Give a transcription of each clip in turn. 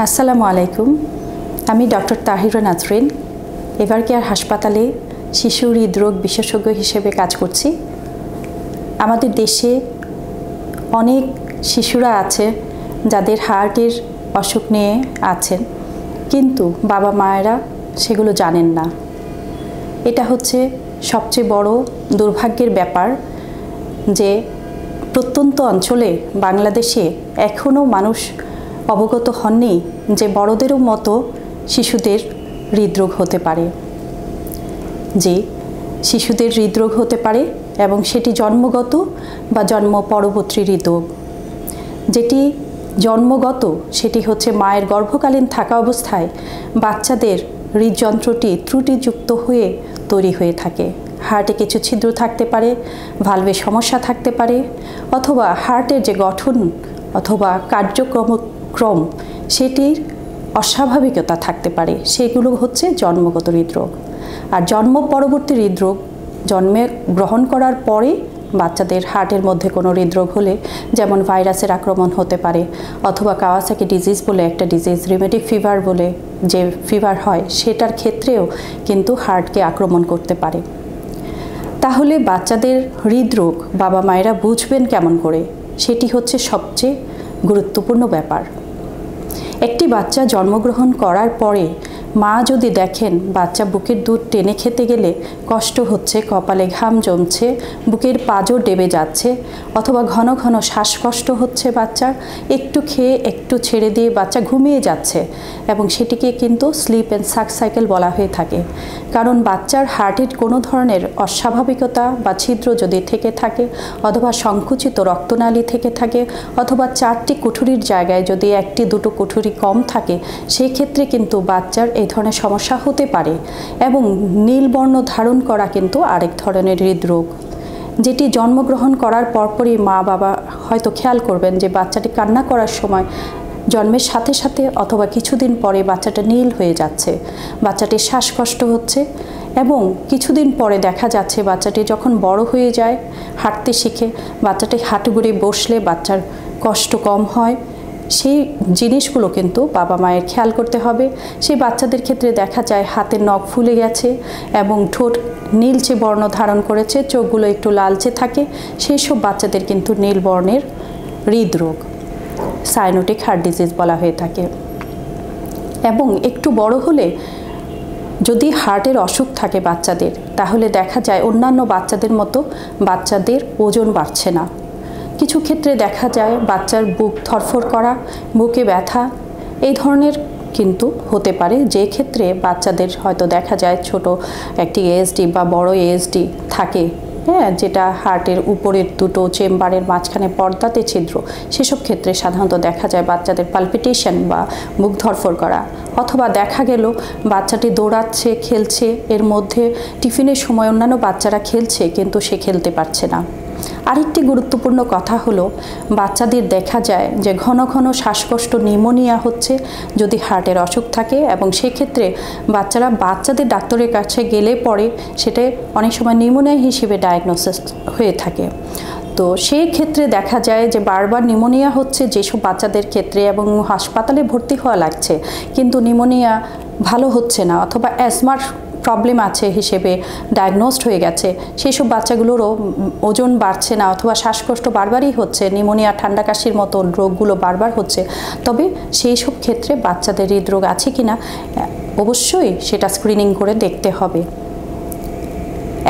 আসসালামু আলাইকুম। আমি ডক্টর তাহিরা নাজরিন এভারকেয়ার হাসপাতালে শিশু হৃদরোগ বিশেষজ্ঞ হিসেবে কাজ করছি। আমাদের দেশে অনেক শিশুরা আছে যাদের হার্টের অসুখ নিয়ে আছেন, কিন্তু বাবা মায়েরা সেগুলো জানেন না। এটা হচ্ছে সবচেয়ে বড় দুর্ভাগ্যের ব্যাপার যে প্রত্যন্ত অঞ্চলে বাংলাদেশে এখনও মানুষ অবগত হননি যে বড়দেরও মতো শিশুদের হৃদরোগ হতে পারে, যে শিশুদের হৃদরোগ হতে পারে এবং সেটি জন্মগত বা জন্ম পরবর্তী হৃদরোগ। যেটি জন্মগত সেটি হচ্ছে মায়ের গর্ভকালীন থাকা অবস্থায় বাচ্চাদের হৃদযন্ত্রটি ত্রুটিযুক্ত হয়ে তৈরি হয়ে থাকে। হার্টে কিছু ছিদ্র থাকতে পারে, ভালভে সমস্যা থাকতে পারে, অথবা হার্টের যে গঠন অথবা কার্যক্রম সেটির অস্বাভাবিকতা থাকতে পারে। সেগুলো হচ্ছে জন্মগত হৃদরোগ। আর জন্ম পরবর্তী হৃদরোগ জন্মে গ্রহণ করার পরে বাচ্চাদের হার্টের মধ্যে কোনো হৃদরোগ হলে, যেমন ভাইরাসের আক্রমণ হতে পারে, অথবা কাওয়াসাকি ডিজিজ বলে একটা ডিজিজ, রিউমেটিক ফিভার বলে যে ফিভার হয়, সেটার ক্ষেত্রেও কিন্তু হার্টকে আক্রমণ করতে পারে। তাহলে বাচ্চাদের হৃদরোগ বাবা মায়েরা বুঝবেন কেমন করে? সেটি হচ্ছে সবচেয়ে গুরুত্বপূর্ণ ব্যাপার। একটি বাচ্চা জন্মগ্রহণ করার পরে মা যদি দেখেন বাচ্চা বুকের দুধ টেনে খেতে গেলে কষ্ট হচ্ছে, কপালে ঘাম জমছে, বুকের পাঁজর ডেবে যাচ্ছে, অথবা ঘন ঘন শ্বাসকষ্ট হচ্ছে বাচ্চার, একটু খেয়ে একটু ছেড়ে দিয়ে বাচ্চা ঘুমিয়ে যাচ্ছে, এবং সেটিকে কিন্তু স্লিপ অ্যান্ড সাক সাইকেল বলা হয়ে থাকে। কারণ বাচ্চার হার্টের কোনো ধরনের অস্বাভাবিকতা বা ছিদ্র যদি থেকে থাকে, অথবা সংকুচিত রক্তনালী থেকে থাকে, অথবা 4টি কুঠুরির জায়গায় যদি 1-2 কুঠুরি কম থাকে, সেই ক্ষেত্রে কিন্তু বাচ্চার এই ধরনের সমস্যা হতে পারে। এবং নীলবর্ণ ধারণ করা কিন্তু আরেক ধরনের হৃদরোগ, যেটি জন্মগ্রহণ করার পরপরই মা বাবা হয়তো খেয়াল করবেন যে বাচ্চাটি কান্না করার সময় জন্মের সাথে সাথে অথবা কিছুদিন পরে বাচ্চাটা নীল হয়ে যাচ্ছে, বাচ্চাটির শ্বাসকষ্ট হচ্ছে, এবং কিছুদিন পরে দেখা যাচ্ছে বাচ্চাটি যখন বড় হয়ে যায়, হাঁটতে শিখে, বাচ্চাটি হাঁটু গড়ে বসলে বাচ্চার কষ্ট কম হয়। সেই জিনিসগুলো কিন্তু বাবা মায়ের খেয়াল করতে হবে। সেই বাচ্চাদের ক্ষেত্রে দেখা যায় হাতের নখ ফুলে গেছে এবং ঠোঁট নীলচে বর্ণ ধারণ করেছে, চোখগুলো একটু লালচে থাকে। সেই সব বাচ্চাদের কিন্তু নীল বর্ণের হৃদরোগ, সাইনোটিক হার্ট ডিজিজ বলা হয়ে থাকে। এবং একটু বড় হলে যদি হার্টের অসুখ থাকে বাচ্চাদের, তাহলে দেখা যায় অন্যান্য বাচ্চাদের মতো বাচ্চাদের ওজন বাড়ছে না। কিছু ক্ষেত্রে দেখা যায় বাচ্চার বুক ধরফর করা, বুকে ব্যথা, এই ধরনের কিন্তু হতে পারে, যে ক্ষেত্রে বাচ্চাদের হয়তো দেখা যায় ছোট একটি এএসডি বা বড় এএসডি থাকে, যেটা হার্টের উপরের দুটো চেম্বারের মাঝখানে পর্দাতে ছিদ্র। সেসব ক্ষেত্রে সাধারণত দেখা যায় বাচ্চাদের পালপিটেশন বা বুক ধরফর করা, অথবা দেখা গেল বাচ্চাটি দৌড়াচ্ছে, খেলছে, এর মধ্যে টিফিনের সময় অন্যান্য বাচ্চারা খেলছে কিন্তু সে খেলতে পারছে না। আরেকটি গুরুত্বপূর্ণ কথা হলো, বাচ্চাদের দেখা যায় যে ঘন ঘন শ্বাসকষ্ট, নিউমোনিয়া হচ্ছে যদি হার্টের অসুখ থাকে, এবং সেক্ষেত্রে বাচ্চাদের ডাক্তারের কাছে গেলে পরে সেটা অনেক সময় নিউমোনিয়া হিসেবে ডায়াগনোসিস হয়ে থাকে। তো সেই ক্ষেত্রে দেখা যায় যে বারবার নিউমোনিয়া হচ্ছে যেসব বাচ্চাদের ক্ষেত্রে, এবং হাসপাতালে ভর্তি হওয়া লাগছে, কিন্তু নিউমোনিয়া ভালো হচ্ছে না, অথবা অ্যাজমার প্রবলেম আছে হিসেবে ডায়াগনোসড হয়ে গেছে। সেই সব বাচ্চাগুলোরও ওজন বাড়ছে না, অথবা শ্বাসকষ্ট বারবারই হচ্ছে, নিউমোনিয়া, ঠান্ডা কাশির মতো রোগগুলো বারবার হচ্ছে। তবে সেই সব ক্ষেত্রে বাচ্চাদের হৃদরোগ আছে কিনা অবশ্যই সেটা স্ক্রিনিং করে দেখতে হবে।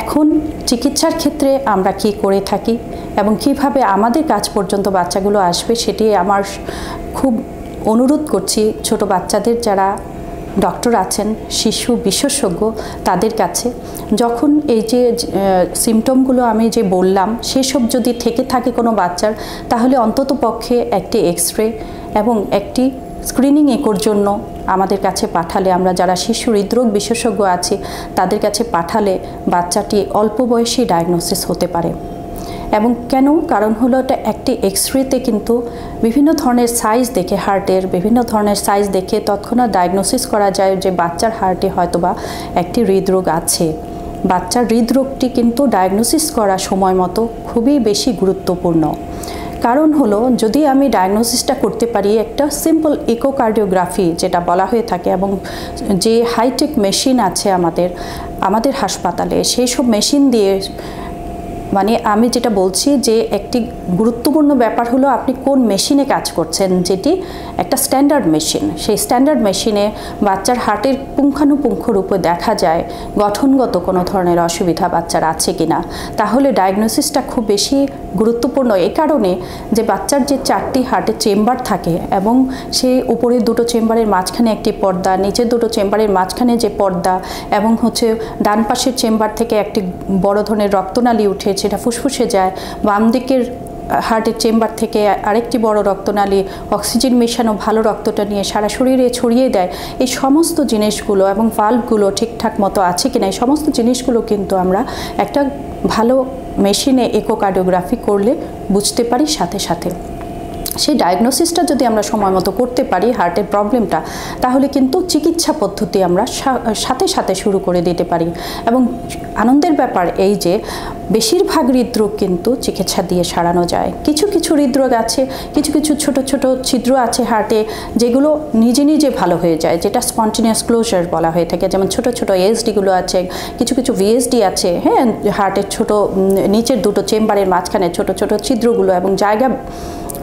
এখন চিকিৎসার ক্ষেত্রে আমরা কি করে থাকি এবং কিভাবে আমাদের কাছ পর্যন্ত বাচ্চাগুলো আসবে, সেটি আমার খুব অনুরোধ করছি ছোট বাচ্চাদের যারা ডক্টর আছেন, শিশু বিশেষজ্ঞ, তাদের কাছে। যখন এই যে সিমটমগুলো আমি যে বললাম সেসব যদি থেকে থাকে কোনো বাচ্চার, তাহলে অন্তত পক্ষে একটি এক্স-রে এবং একটি স্ক্রিনিং একোর জন্য আমাদের কাছে পাঠালে, আমরা যারা শিশু হৃদরোগ বিশেষজ্ঞ আছি তাদের কাছে পাঠালে বাচ্চাটি অল্প বয়সী ডায়াগনোসিস হতে পারে। এবং কেন? কারণ হলো এটা একটি এক্স-রেতে কিন্তু বিভিন্ন ধরনের সাইজ দেখে, হার্টের বিভিন্ন ধরনের সাইজ দেখে তৎক্ষণাৎ ডায়াগনোসিস করা যায় যে বাচ্চার হার্টে হয়তোবা একটি হৃদরোগ আছে। বাচ্চার হৃদরোগটি কিন্তু ডায়াগনোসিস করা সময় মতো খুবই বেশি গুরুত্বপূর্ণ। কারণ হলো যদি আমি ডায়াগনোসিসটা করতে পারি একটা সিম্পল ইকোকার্ডিওগ্রাফি যেটা বলা হয়ে থাকে, এবং যে হাইটেক মেশিন আছে আমাদের হাসপাতালে, সেই সব মেশিন দিয়ে, মানে আমি যেটা বলছি যে একটি গুরুত্বপূর্ণ ব্যাপার হলো আপনি কোন মেশিনে কাজ করছেন, যেটি একটা স্ট্যান্ডার্ড মেশিন। সেই স্ট্যান্ডার্ড মেশিনে বাচ্চার হার্টের পুঙ্খানুপুঙ্খ রূপে দেখা যায় গঠনগত কোনো ধরনের অসুবিধা বাচ্চার আছে কিনা। তাহলে ডায়াগনোসিসটা খুব বেশি গুরুত্বপূর্ণ এই কারণে যে বাচ্চার যে 4টি হার্টের চেম্বার থাকে, এবং সেই উপরের 2টো চেম্বারের মাঝখানে একটি পর্দা, নিচের 2টো চেম্বারের মাঝখানে যে পর্দা, এবং ডান পাশের চেম্বার থেকে একটি বড় ধরনের রক্তনালী উঠে সেটা ফুসফুসে যায়, বাম দিকের হার্টের চেম্বার থেকে আরেকটি বড় রক্তনালী অক্সিজেন মেশানো ভালো রক্তটা নিয়ে সারা শরীরে ছড়িয়ে দেয়। এই সমস্ত জিনিসগুলো এবং ভালভগুলো ঠিকঠাক মতো আছে কিনা, এই সমস্ত জিনিসগুলো কিন্তু আমরা একটা ভালো মেশিনে ইকোকার্ডিওগ্রাফি করলে বুঝতে পারি সাথে সাথে। সেই ডায়াগনোসিসটা যদি আমরা সময় মতো করতে পারি হার্টের প্রবলেমটা, তাহলে কিন্তু চিকিৎসা পদ্ধতি আমরা সাথে সাথে শুরু করে দিতে পারি। এবং আনন্দের ব্যাপার এই যে বেশিরভাগ হৃদরোগ কিন্তু চিকিৎসা দিয়ে সারানো যায়। কিছু কিছু হৃদরোগ আছে, কিছু কিছু ছোট ছোট ছিদ্র আছে হার্টে, যেগুলো নিজে নিজে ভালো হয়ে যায়, যেটা স্পন্টেনিয়াস ক্লোজার বলা হয়ে থাকে। যেমন ছোট ছোট এএসডিগুলো আছে, কিছু কিছু ভিএসডি আছে, হ্যাঁ, হার্টের ছোট নিচের 2টো চেম্বারের মাঝখানে ছোট ছোট ছিদ্রগুলো, এবং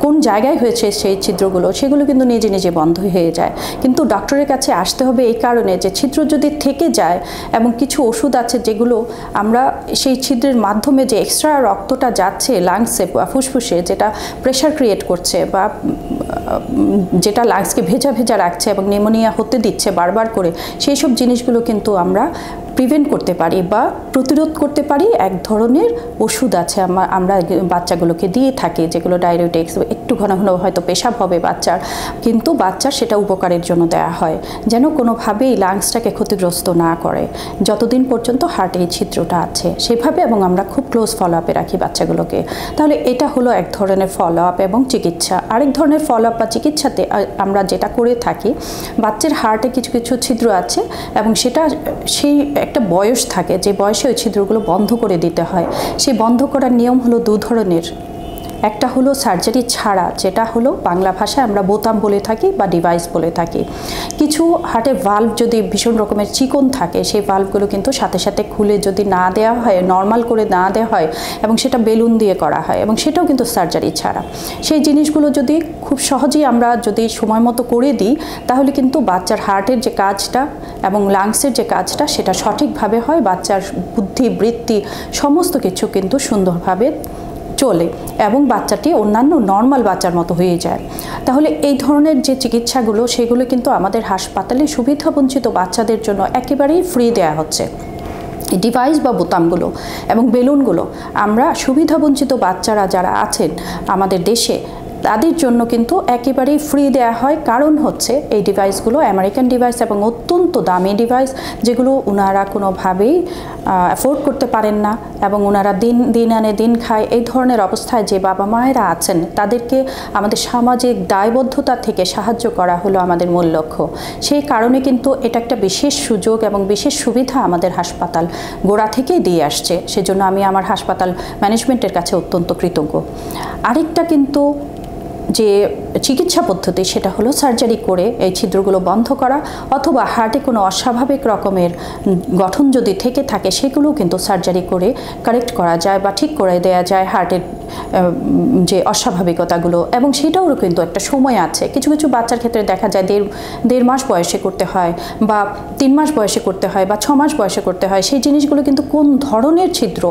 কোন জায়গায় হয়েছে সেই ছিদ্রগুলো, সেগুলো কিন্তু নিজে নিজে বন্ধ হয়ে যায়। কিন্তু ডক্টরের কাছে আসতে হবে এই কারণে যে ছিদ্র যদি থেকে যায়, এবং কিছু ওষুধ আছে যেগুলো আমরা সেই ছিদ্রের মাধ্যমে যে এক্সট্রা রক্তটা যাচ্ছে লাংসে বা ফুসফুসে, যেটা প্রেশার ক্রিয়েট করছে বা যেটা লাংসকে ভেজা ভেজা রাখছে এবং নিউমোনিয়া হতে দিচ্ছে বারবার করে, সেই সব জিনিসগুলো কিন্তু আমরা প্রিভেন্ট করতে পারি বা প্রতিরোধ করতে পারি। এক ধরনের ওষুধ আছে আমরা বাচ্চাগুলোকে দিয়ে থাকি, যেগুলো ডায়রিটিক্স, একটু ঘন ঘন হয়তো পেশাব হবে বাচ্চার, কিন্তু বাচ্চার সেটা উপকারের জন্য দেওয়া হয়, যেন কোনোভাবেই লাংসটাকে ক্ষতিগ্রস্ত না করে যতদিন পর্যন্ত হার্টে এই ছিদ্রটা আছে সেভাবে, এবং আমরা খুব ক্লোজ ফলো আপে রাখি বাচ্চাগুলোকে। তাহলে এটা হলো এক ধরনের ফলো আপ এবং চিকিৎসা। আরেক ধরনের ফলো আপ বা চিকিৎসাতে আমরা যেটা করে থাকি, বাচ্চার হার্টে কিছু কিছু ছিদ্র আছে, এবং সেটা সেই একটা বয়স থাকে যে বয়সে ওই ছিদ্রগুলো বন্ধ করে দিতে হয়। সেই বন্ধ করার নিয়ম হলো 2 ধরনের। একটা হলো সার্জারি ছাড়া, যেটা হলো বাংলা ভাষায় আমরা বোতাম বলে থাকি বা ডিভাইস বলে থাকি। কিছু হার্টের ভালভ যদি ভীষণ রকমের চিকন থাকে, সেই ভালভগুলো কিন্তু সাথে সাথে খুলে যদি না দেওয়া হয়, নর্মাল করে না দেওয়া হয়, এবং সেটা বেলুন দিয়ে করা হয়, এবং সেটাও কিন্তু সার্জারি ছাড়া। সেই জিনিসগুলো যদি খুব সহজেই আমরা যদি সময় মতো করে দিই, তাহলে কিন্তু বাচ্চার হার্টের যে কাজটা এবং লাংসের যে কাজটা সেটা সঠিকভাবে হয়, বাচ্চার বুদ্ধি বৃত্তি সমস্ত কিছু কিন্তু সুন্দরভাবে চলে, এবং বাচ্চাটি অন্যান্য নর্মাল বাচ্চার মতো হয়ে যায়। তাহলে এই ধরনের যে চিকিৎসাগুলো, সেগুলো কিন্তু আমাদের হাসপাতালে সুবিধাবঞ্চিত বাচ্চাদের জন্য একেবারেই ফ্রি দেওয়া হচ্ছে। ডিভাইস বা বোতামগুলো এবং বেলুনগুলো আমরা সুবিধাবঞ্চিত বাচ্চারা যারা আছেন আমাদের দেশে, তাদের জন্য কিন্তু একেবারেই ফ্রি দেওয়া হয়। কারণ হচ্ছে এই ডিভাইসগুলো আমেরিকান ডিভাইস এবং অত্যন্ত দামি ডিভাইস, যেগুলো ওনারা কোনোভাবেই অ্যাফোর্ড করতে পারেন না, এবং ওনারা দিন আনে দিন খায়। এই ধরনের অবস্থায় যে বাবা মায়েরা আছেন, তাদেরকে আমাদের সামাজিক দায়বদ্ধতা থেকে সাহায্য করা হলো আমাদের মূল লক্ষ্য। সেই কারণে কিন্তু এটা একটা বিশেষ সুযোগ এবং বিশেষ সুবিধা আমাদের হাসপাতাল গোড়া থেকেই দিয়ে আসছে। সেজন্য আমি আমার হাসপাতাল ম্যানেজমেন্টের কাছে অত্যন্ত কৃতজ্ঞ। আরেকটা কিন্তু যে চিকিৎসা পদ্ধতি, সেটা হলো সার্জারি করে এই ছিদ্রগুলো বন্ধ করা, অথবা হার্টে কোনো অস্বাভাবিক রকমের গঠন যদি থেকে থাকে, সেগুলো কিন্তু সার্জারি করে কারেক্ট করা যায় বা ঠিক করে দেওয়া যায় হার্টের যে অস্বাভাবিকতাগুলো। এবং সেটাও কিন্তু একটা সময় আছে। কিছু কিছু বাচ্চার ক্ষেত্রে দেখা যায় দেড় মাস বয়সে করতে হয়, বা 3 মাস বয়সে করতে হয়, বা 6 মাস বয়সে করতে হয়। সেই জিনিসগুলো কিন্তু কোন ধরনের ছিদ্র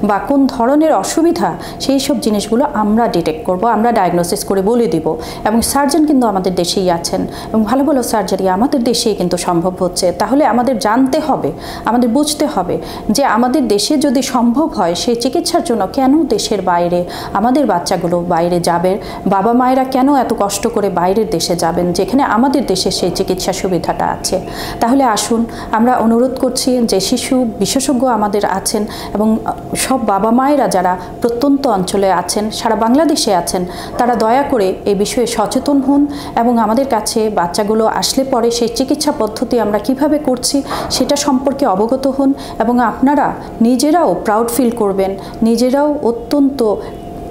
বা কোন ধরনের অসুবিধা, সেই সব জিনিসগুলো আমরা ডিটেক্ট করব, আমরা ডায়াগনোসিস করে বলে দিব। এবং সার্জন কিন্তু আমাদের দেশেই আছেন, এবং ভালো ভালো সার্জারি আমাদের দেশেই কিন্তু সম্ভব হচ্ছে। তাহলে আমাদের জানতে হবে, আমাদের বুঝতে হবে যে আমাদের দেশে যদি সম্ভব হয়, সেই চিকিৎসার জন্য কেন দেশের বাইরে আমাদের বাচ্চাগুলো বাইরে যাবে, বাবা মায়েরা কেন এত কষ্ট করে বাইরের দেশে যাবেন, যেখানে আমাদের দেশে সেই চিকিৎসা সুবিধাটা আছে। তাহলে আসুন, আমরা অনুরোধ করছি যে শিশু বিশেষজ্ঞ আমাদের আছেন, এবং সব বাবা মায়েরা যারা প্রত্যন্ত অঞ্চলে আছেন, সারা বাংলাদেশে আছেন, তারা দয়া করে এই বিষয়ে সচেতন হন, এবং আমাদের কাছে বাচ্চাগুলো আসলে পরে সেই চিকিৎসা পদ্ধতি আমরা কিভাবে করছি সেটা সম্পর্কে অবগত হন, এবং আপনারা নিজেরাও প্রাউড ফিল করবেন, নিজেরাও অত্যন্ত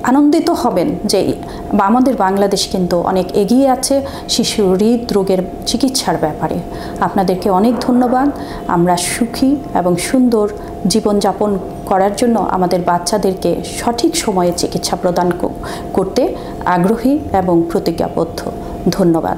আনন্দিত হবেন যে আমাদের বাংলাদেশ কিন্তু অনেক এগিয়ে আছে শিশু হৃদরোগের চিকিৎসার ব্যাপারে। আপনাদেরকে অনেক ধন্যবাদ। আমরা সুখী এবং সুন্দর জীবনযাপন করার জন্য আমাদের বাচ্চাদেরকে সঠিক সময়ে চিকিৎসা প্রদান করতে আগ্রহী এবং প্রতিজ্ঞাবদ্ধ। ধন্যবাদ।